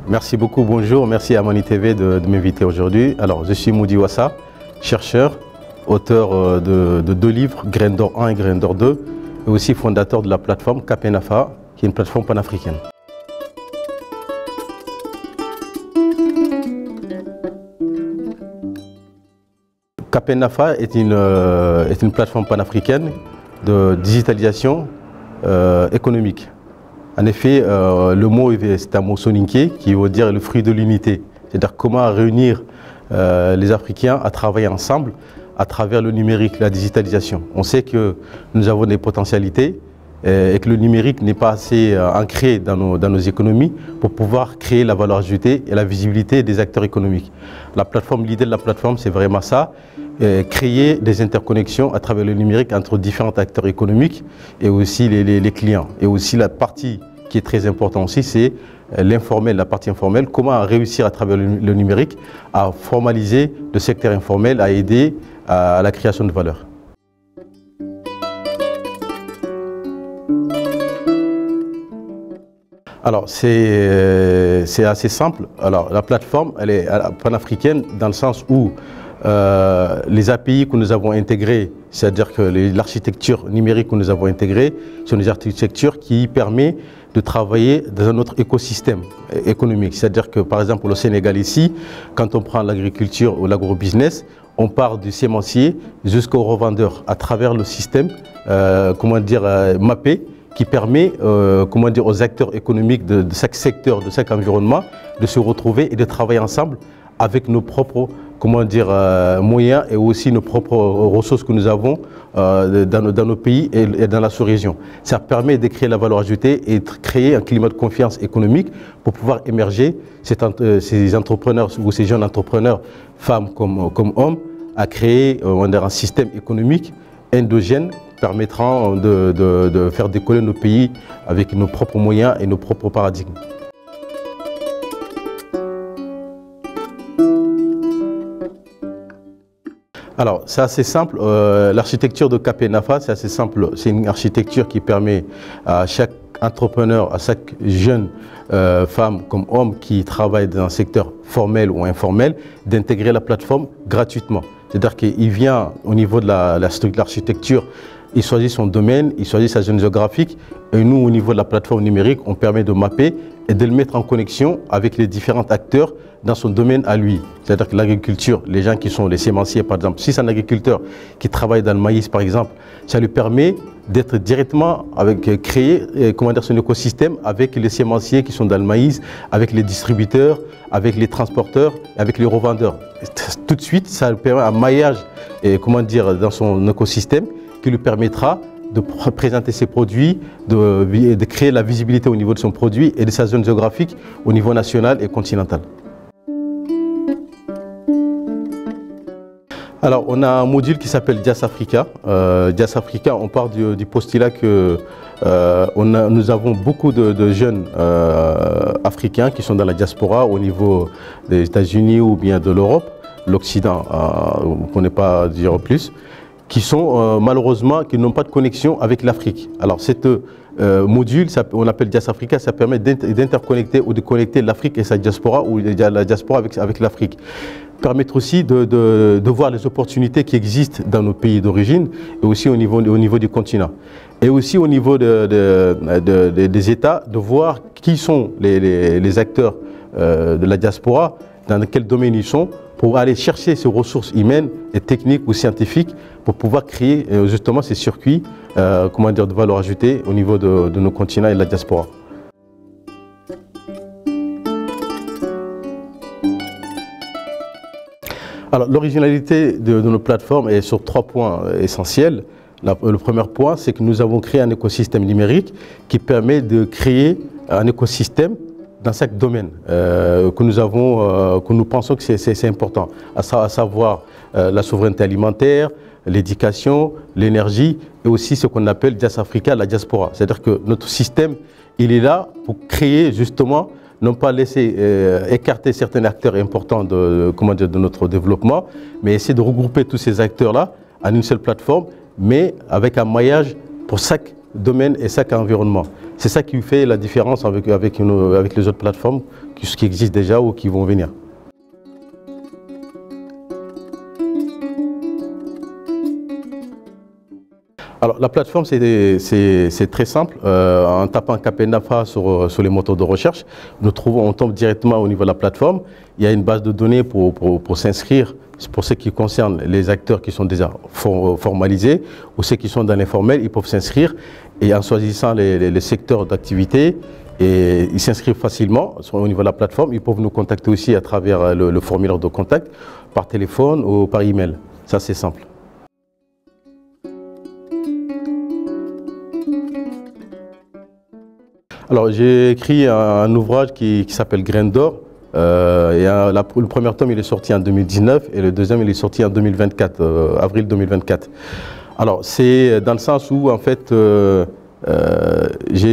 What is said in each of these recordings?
Merci beaucoup, bonjour, merci à Amani TV de m'inviter aujourd'hui. Alors, je suis Moudi Wassa, chercheur, auteur de 2 livres, Graines d'Or 1 et Graines d'Or 2, et aussi fondateur de la plateforme KPNAFA, qui est une plateforme panafricaine. KPNAFA est une plateforme panafricaine de digitalisation économique. En effet, le mot c'est un mot soninké qui veut dire le fruit de l'unité. C'est-à-dire comment réunir les Africains à travailler ensemble à travers le numérique, la digitalisation. On sait que nous avons des potentialités et que le numérique n'est pas assez ancré dans nos économies pour pouvoir créer la valeur ajoutée et la visibilité des acteurs économiques. La plateforme, l'idée de la plateforme, c'est vraiment ça, créer des interconnexions à travers le numérique entre différents acteurs économiques et aussi les clients. Et aussi la partie qui est très importante aussi, c'est l'informel, la partie informelle, comment réussir à travers le numérique à formaliser le secteur informel, à aider à la création de valeur. Alors c'est assez simple. Alors la plateforme, elle est panafricaine dans le sens où les API que nous avons intégrés, c'est-à-dire que l'architecture numérique que nous avons intégrée, sont des architectures qui permettent de travailler dans un autre écosystème économique. C'est-à-dire que par exemple au Sénégal ici, quand on prend l'agriculture ou l'agrobusiness, on part du sémencier jusqu'au revendeur à travers le système mappé qui permet aux acteurs économiques de chaque secteur, de chaque environnement de se retrouver et de travailler ensemble avec nos propres moyens et aussi nos propres ressources que nous avons dans nos pays et dans la sous-région. Ça permet de créer la valeur ajoutée et de créer un climat de confiance économique pour pouvoir émerger ces entrepreneurs ou ces jeunes entrepreneurs, femmes comme hommes, à créer un système économique endogène permettant de faire décoller nos pays avec nos propres moyens et nos propres paradigmes. Alors, c'est assez simple. L'architecture de KPNAFA, c'est assez simple. C'est une architecture qui permet à chaque entrepreneur, à chaque jeune femme comme homme qui travaille dans un secteur formel ou informel, d'intégrer la plateforme gratuitement. C'est-à-dire qu'il vient au niveau de l'architecture, il choisit son domaine, il choisit sa zone géographique, et nous, au niveau de la plateforme numérique, on permet de mapper et de le mettre en connexion avec les différents acteurs dans son domaine à lui. C'est-à-dire que l'agriculture, les gens qui sont les sémenciers par exemple, si c'est un agriculteur qui travaille dans le maïs par exemple, ça lui permet d'être directement créer son écosystème avec les sémenciers qui sont dans le maïs, avec les distributeurs, avec les transporteurs, avec les revendeurs. Tout de suite, ça lui permet un maillage dans son écosystème qui lui permettra de présenter ses produits, de créer la visibilité au niveau de son produit et de sa zone géographique au niveau national et continental. Alors, on a un module qui s'appelle Dias Africa. Dias Africa, on part du postulat que nous avons beaucoup de jeunes africains qui sont dans la diaspora au niveau des États-Unis ou bien de l'Europe, l'Occident, pour ne pas dire plus, qui sont malheureusement, qui n'ont pas de connexion avec l'Afrique. Alors, cette module, on appelle Dias Africa, ça permet d'interconnecter ou de connecter l'Afrique et sa diaspora ou la diaspora avec l'Afrique. Permettre aussi de voir les opportunités qui existent dans nos pays d'origine et aussi au niveau du continent. Et aussi au niveau des États, de voir qui sont les acteurs de la diaspora, dans quel domaine ils sont, pour aller chercher ces ressources humaines et techniques ou scientifiques pour pouvoir créer justement ces circuits de valeur ajoutée au niveau de nos continents et de la diaspora. Alors, l'originalité de nos plateformes est sur 3 points essentiels. Le premier point, c'est que nous avons créé un écosystème numérique qui permet de créer un écosystème dans chaque domaine que nous pensons que c'est important, à savoir la souveraineté alimentaire, l'éducation, l'énergie et aussi ce qu'on appelle Dias Africa, la diaspora. C'est-à-dire que notre système, il est là pour créer justement non pas laisser écarter certains acteurs importants de notre développement, mais essayer de regrouper tous ces acteurs-là en une seule plateforme, mais avec un maillage pour chaque domaine et chaque environnement. C'est ça qui fait la différence avec les autres plateformes qui existent déjà ou qui vont venir. Alors la plateforme c'est très simple, en tapant KPNAFA sur les moteurs de recherche, on tombe directement au niveau de la plateforme. Il y a une base de données pour s'inscrire, pour ce qui concerne les acteurs qui sont déjà formalisés ou ceux qui sont dans l'informel, ils peuvent s'inscrire et en choisissant les secteurs d'activité, et ils s'inscrivent facilement au niveau de la plateforme. Ils peuvent nous contacter aussi à travers le formulaire de contact, par téléphone ou par email. Ça c'est simple. Alors j'ai écrit un ouvrage qui s'appelle Graines d'or. Le premier tome il est sorti en 2019 et le deuxième il est sorti en 2024, avril 2024. Alors c'est dans le sens où en fait je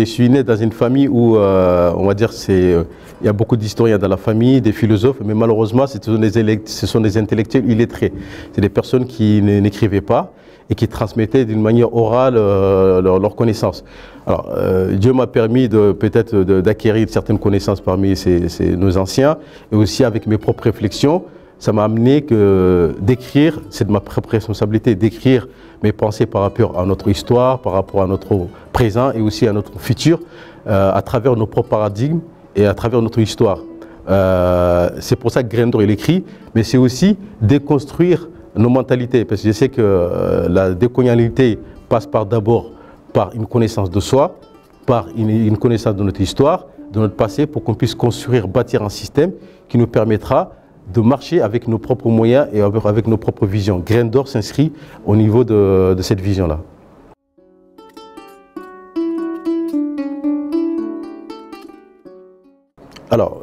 suis né dans une famille où on va dire il y a beaucoup d'historiens dans la famille, des philosophes, mais malheureusement ce sont des intellectuels illettrés. C'est des personnes qui n'écrivaient pas et qui transmettaient d'une manière orale leurs connaissances. Alors, Dieu m'a permis peut-être d'acquérir certaines connaissances parmi nos anciens, et aussi avec mes propres réflexions, ça m'a amené d'écrire, c'est de ma propre responsabilité, d'écrire mes pensées par rapport à notre histoire, par rapport à notre présent et aussi à notre futur, à travers nos propres paradigmes et à travers notre histoire. C'est pour ça que Graines d'or il écrit, mais c'est aussi déconstruire nos mentalités, parce que je sais que la décolonialité passe d'abord par une connaissance de soi, par une connaissance de notre histoire, de notre passé, pour qu'on puisse construire, bâtir un système qui nous permettra de marcher avec nos propres moyens et avec nos propres visions. Graines d'or s'inscrit au niveau de cette vision-là. Alors,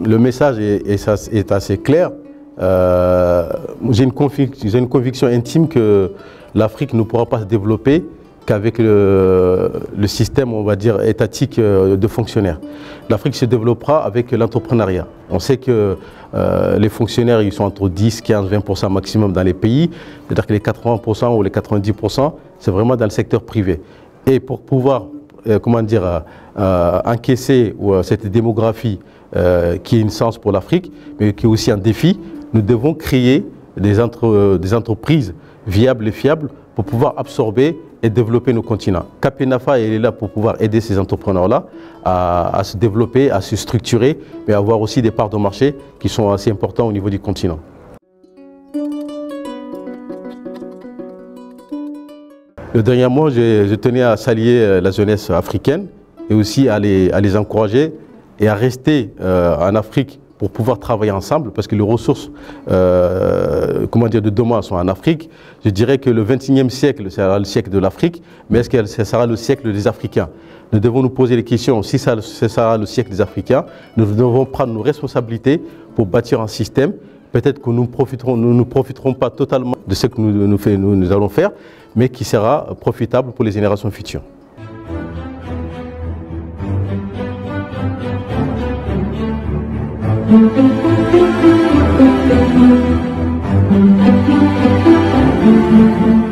le message est assez clair. J'ai une conviction intime que l'Afrique ne pourra pas se développer qu'avec le système, on va dire, étatique de fonctionnaires. L'Afrique se développera avec l'entrepreneuriat. On sait que les fonctionnaires, ils sont entre 10, 15, 20% maximum dans les pays. C'est-à-dire que les 80% ou les 90%, c'est vraiment dans le secteur privé. Et pour pouvoir, encaisser cette démographie qui est une chance pour l'Afrique, mais qui est aussi un défi, nous devons créer des entreprises viables et fiables pour pouvoir absorber et développer nos continents. KPNAFA est là pour pouvoir aider ces entrepreneurs-là à se développer, à se structurer, mais à avoir aussi des parts de marché qui sont assez importantes au niveau du continent. Le dernier mot, je tenais à saluer la jeunesse africaine et aussi à les encourager et à rester en Afrique pour pouvoir travailler ensemble, parce que les ressources de demain sont en Afrique. Je dirais que le 21e siècle sera le siècle de l'Afrique, mais est-ce que ce sera le siècle des Africains? Nous devons nous poser les questions. Si ce sera le siècle des Africains, nous devons prendre nos responsabilités pour bâtir un système. Peut-être que nous ne profiterons pas totalement de ce que nous allons faire, mais qui sera profitable pour les générations futures. Thank you.